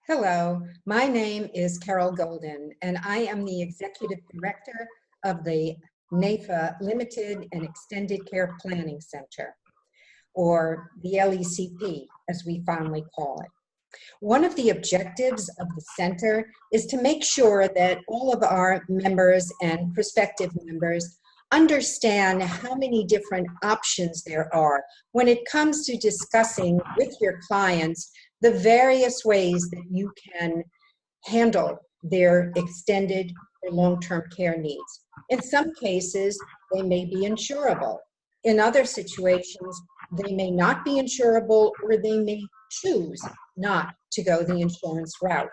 Hello, my name is Carol Golden, and I am the Executive Director of the NAIFA Limited and Extended Care Planning Center, or the LECP, as we fondly call it. One of the objectives of the center is to make sure that all of our members and prospective members understand how many different options there are when it comes to discussing with your clients the various ways that you can handle their extended or long-term care needs. In some cases, they may be insurable. In other situations, they may not be insurable, or they may choose not to go the insurance route.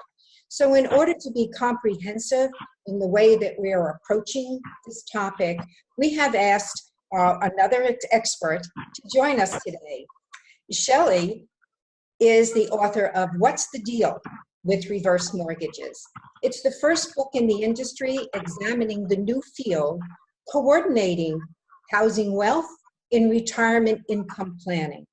So in order to be comprehensive in the way that we are approaching this topic, we have asked another expert to join us today. SHELLEY is the author of What's the Deal with Reverse Mortgages. It's the first book in the industry examining the new field, coordinating housing wealth in retirement income planning.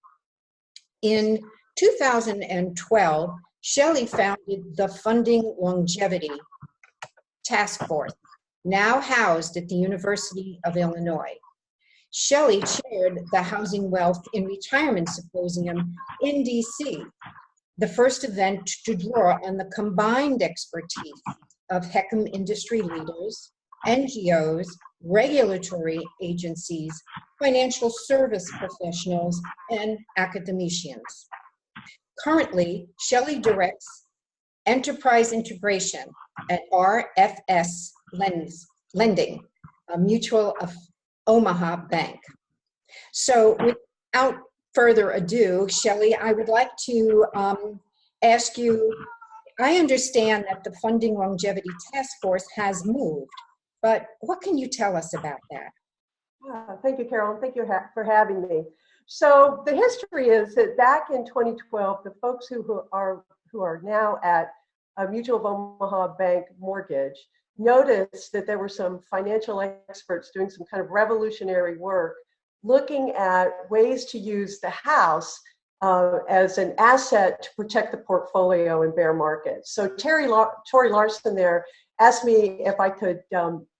In 2012, SHELLEY founded the Funding Longevity Task Force, now housed at the University of Illinois. SHELLEY chaired the Housing Wealth in Retirement Symposium in DC, the first event to draw on the combined expertise of HECM industry leaders, NGOs, regulatory agencies, financial service professionals, and academicians. Currently, SHELLEY directs enterprise integration at RFS Lending, a Mutual of Omaha Bank. So without further ado, SHELLEY, I would like to ask you, I understand that the Funding Longevity Task Force has moved, but what can you tell us about that? Thank you, Carol, and thank you for having me. So the history is that back in 2012, the folks who are now at Mutual of Omaha Bank Mortgage noticed that there were some financial experts doing some kind of revolutionary work looking at ways to use the house as an asset to protect the portfolio in bear markets. So Tori Larson there asked me if I could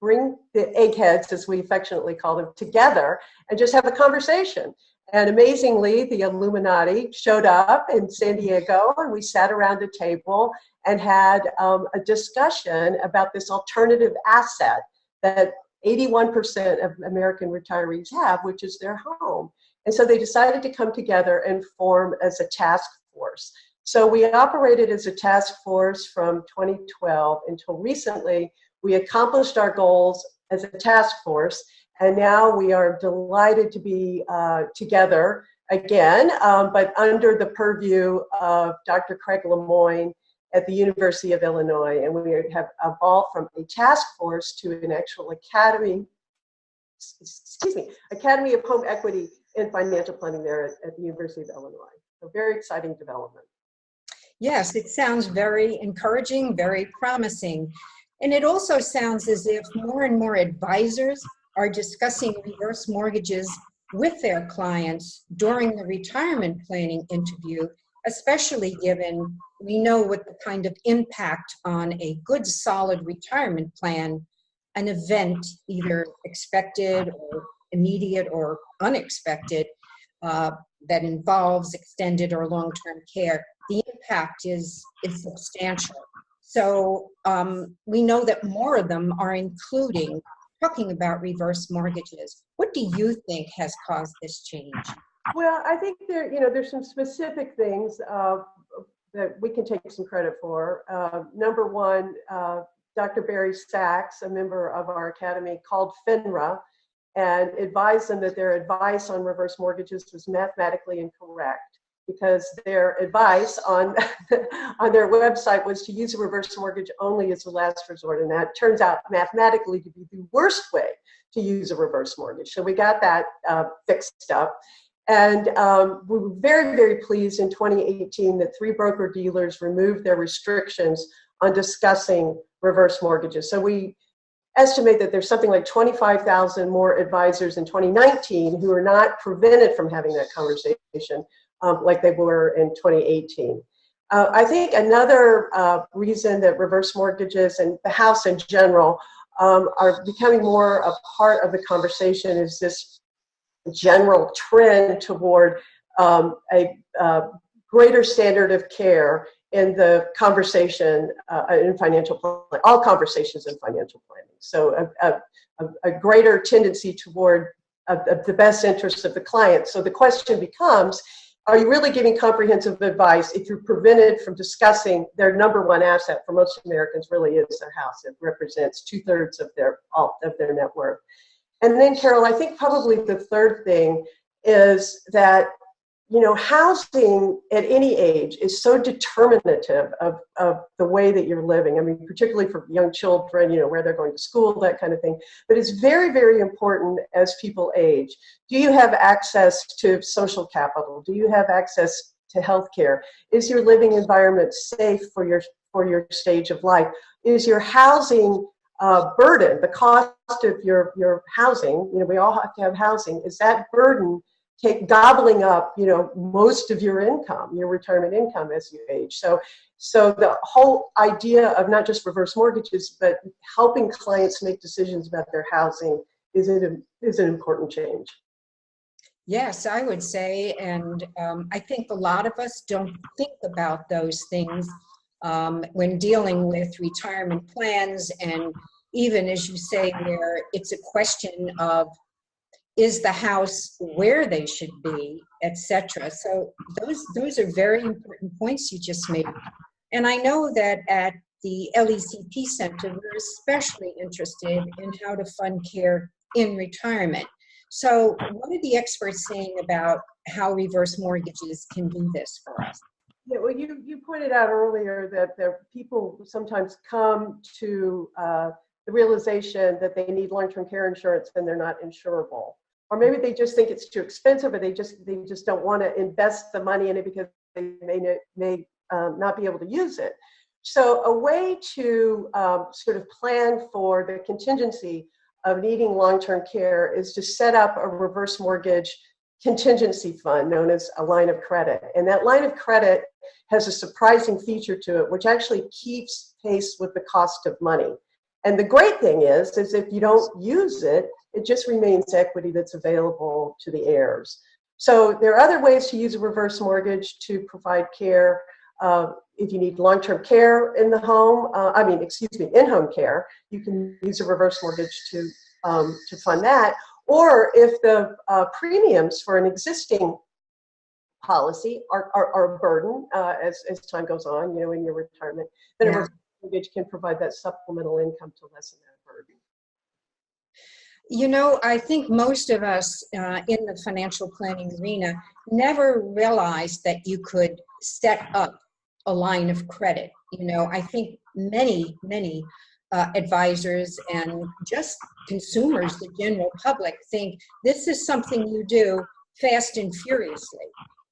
bring the eggheads, as we affectionately call them, together and just have a conversation. And amazingly, the Illuminati showed up in San Diego, and we sat around a table and had a discussion about this alternative asset that 81% of American retirees have, which is their home. And so they decided to come together and form as a task force. So we operated as a task force from 2012 until recently. We accomplished our goals as a task force, and now we are delighted to be together again, but under the purview of Dr. Craig Lemoyne at the University of Illinois. And we have evolved from a task force to an actual academy of home equity and financial planning there at the University of Illinois. So very exciting development. Yes, it sounds very encouraging, very promising. And it also sounds as if more and more advisors are discussing reverse mortgages with their clients during the retirement planning interview, especially given we know what the kind of impact on a good, solid retirement plan an event, either expected or immediate or unexpected, that involves extended or long-term care, the impact is substantial. So we know that more of them are talking about reverse mortgages. What do you think has caused this change? Well, I think there's some specific things that we can take some credit for. Number one, Dr. Barry Sachs, a member of our academy, called FINRA and advised them that their advice on reverse mortgages was mathematically incorrect, because their advice on their website was to use a reverse mortgage only as a last resort, and that turns out mathematically to be the worst way to use a reverse mortgage. So we got that fixed up. And we were very, very pleased in 2018 that 3 broker-dealers removed their restrictions on discussing reverse mortgages. So we estimate that there's something like 25,000 more advisors in 2019 who are not prevented from having that conversation like they were in 2018. I think another reason that reverse mortgages and the house in general are becoming more a part of the conversation is this general trend toward a greater standard of care in the conversation in financial planning, all conversations in financial planning. So a greater tendency toward the best interests of the client. So the question becomes, are you really giving comprehensive advice if you're prevented from discussing their number one asset for most Americans really is their house? It represents 2/3 of their net worth. And then, Carol, I think probably the third thing is that, you know, housing at any age is so determinative of the way that you're living. I mean, particularly for young children, you know, where they're going to school, that kind of thing. But it's very, very important as people age. Do you have access to social capital? Do you have access to healthcare? Is your living environment safe for your stage of life? Is your housing burden, the cost of your housing, you know, we all have to have housing, is that burden gobbling up, you know, most of your income, your retirement income as you age? So the whole idea of not just reverse mortgages, but helping clients make decisions about their housing is an important change. Yes, I would say, and I think a lot of us don't think about those things when dealing with retirement plans, and even, as you say, where it's a question of, is the house where they should be, etc. So those are very important points you just made. And I know that at the LECP Center, we're especially interested in how to fund care in retirement. So what are the experts saying about how reverse mortgages can do this for us? Yeah, well, you pointed out earlier that people sometimes come to the realization that they need long-term care insurance and they're not insurable. Or maybe they just think it's too expensive, or they just don't want to invest the money in it because they may not be able to use it. So a way to sort of plan for the contingency of needing long-term care is to set up a reverse mortgage contingency fund known as a line of credit. And that line of credit has a surprising feature to it, which actually keeps pace with the cost of money. And the great thing is if you don't use it, it just remains equity that's available to the heirs. So there are other ways to use a reverse mortgage to provide care. If you need long-term care in the home, in-home care, you can use a reverse mortgage to fund that. Or if the premiums for an existing policy are a burden as time goes on, you know, in your retirement, then a reverse mortgage can provide that supplemental income to lessen that burden. You know, I think most of us in the financial planning arena never realized that you could set up a line of credit. You know, I think many advisors and just consumers, the general public, think this is something you do fast and furiously.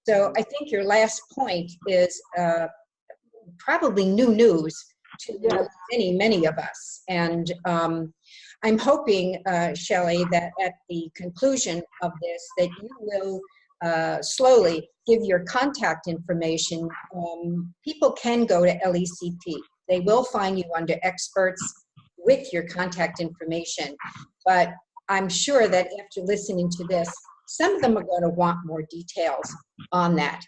So I think your last point is probably new news to many of us. And I'm hoping, Shelley, that at the conclusion of this, that you will slowly give your contact information. People can go to LECP. They will find you under experts with your contact information. But I'm sure that after listening to this, some of them are going to want more details on that.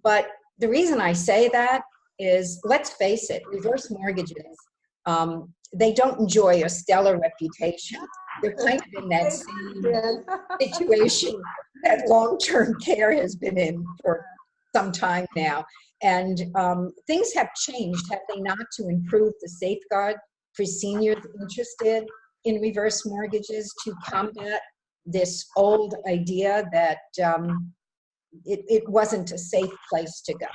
But the reason I say that is, let's face it, reverse mortgages, they don't enjoy a stellar reputation. They're kind of in that same situation that long-term care has been in for some time now. And things have changed, have they not, to improve the safeguard for seniors interested in reverse mortgages to combat this old idea that it wasn't a safe place to go?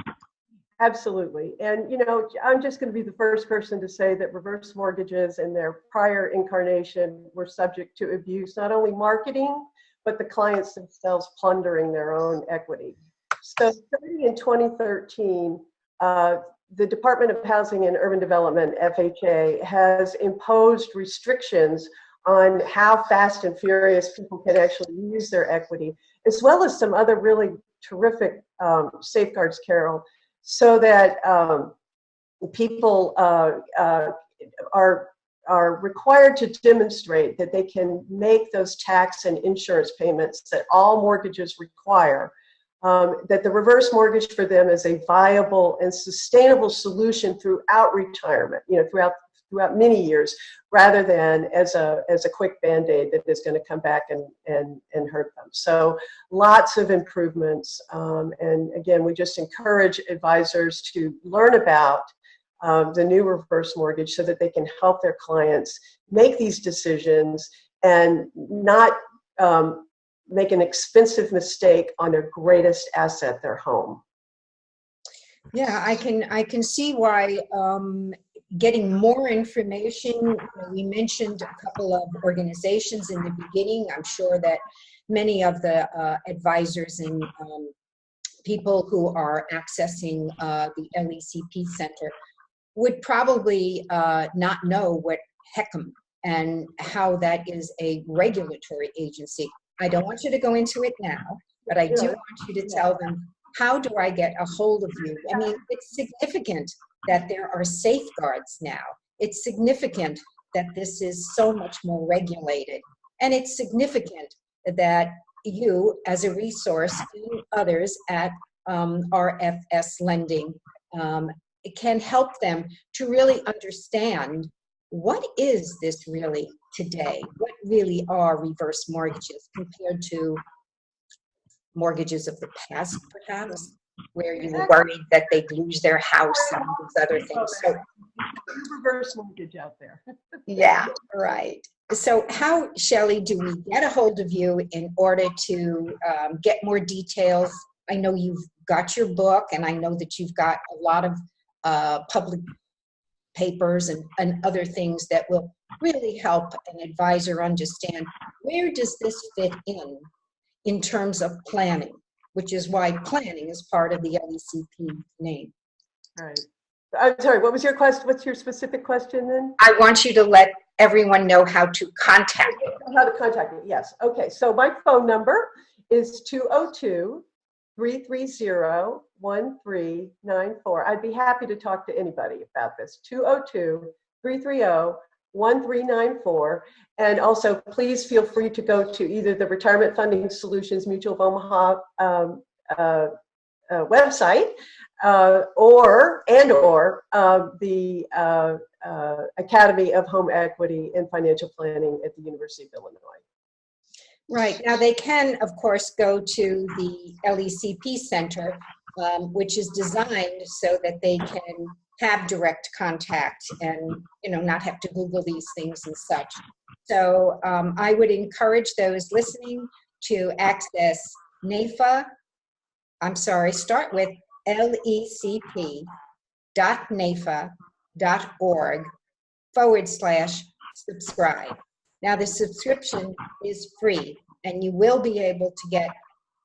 Absolutely. And, you know, I'm just going to be the first person to say that reverse mortgages in their prior incarnation were subject to abuse, not only marketing, but the clients themselves plundering their own equity. So starting in 2013, the Department of Housing and Urban Development, FHA, has imposed restrictions on how fast and furious people can actually use their equity, as well as some other really terrific safeguards, Carol. so that people are required to demonstrate that they can make those tax and insurance payments that all mortgages require, that the reverse mortgage for them is a viable and sustainable solution throughout retirement, throughout many years, rather than as a quick Band-Aid that is going to come back and hurt them. So lots of improvements. And again, we just encourage advisors to learn about the new reverse mortgage so that they can help their clients make these decisions and not make an expensive mistake on their greatest asset, their home. Yeah, I can see why getting more information. We mentioned a couple of organizations in the beginning. I'm sure that many of the advisors and people who are accessing the LECP Center would probably not know what HECM and how that is a regulatory agency. I don't want you to go into it now, but I do want you to tell them, how do I get a hold of you? I mean, it's significant that there are safeguards now. It's significant that this is so much more regulated. And it's significant that you, as a resource, and others at RFS Lending, can help them to really understand, what is this really today? What really are reverse mortgages compared to mortgages of the past, perhaps, where you were worried that they'd lose their house and these other things. So, reverse mortgage out there. yeah, right. So how, Shelley, do we get a hold of you in order to get more details? I know you've got your book, and I know that you've got a lot of public papers and other things that will really help an advisor understand, where does this fit in terms of planning, which is why planning is part of the LECP name. All right. I'm sorry, what was your question? What's your specific question then? I want you to let everyone know how to contact you. How to contact me, yes. Okay, so my phone number is 202-330-1394. I'd be happy to talk to anybody about this. 202-330-1394. And also, please feel free to go to either the Retirement Funding Solutions Mutual of Omaha website or the Academy of Home Equity and Financial Planning at the University of Illinois. Right. Now, they can, of course, go to the LECP Center, which is designed so that they can have direct contact and, not have to Google these things and such. So I would encourage those listening to access NAIFA. Start with lecp.naifa.org/subscribe. Now, the subscription is free, and you will be able to get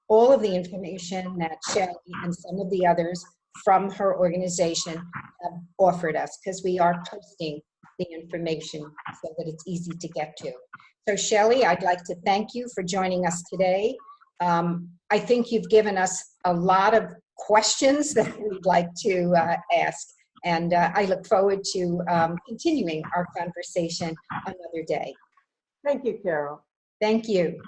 all of the information that Shelley and some of the others from her organization have offered us, because we are posting the information so that it's easy to get to. So, Shelley, I'd like to thank you for joining us today. I think you've given us a lot of questions that we'd like to ask, and I look forward to continuing our conversation another day. Thank you, Carol. Thank you.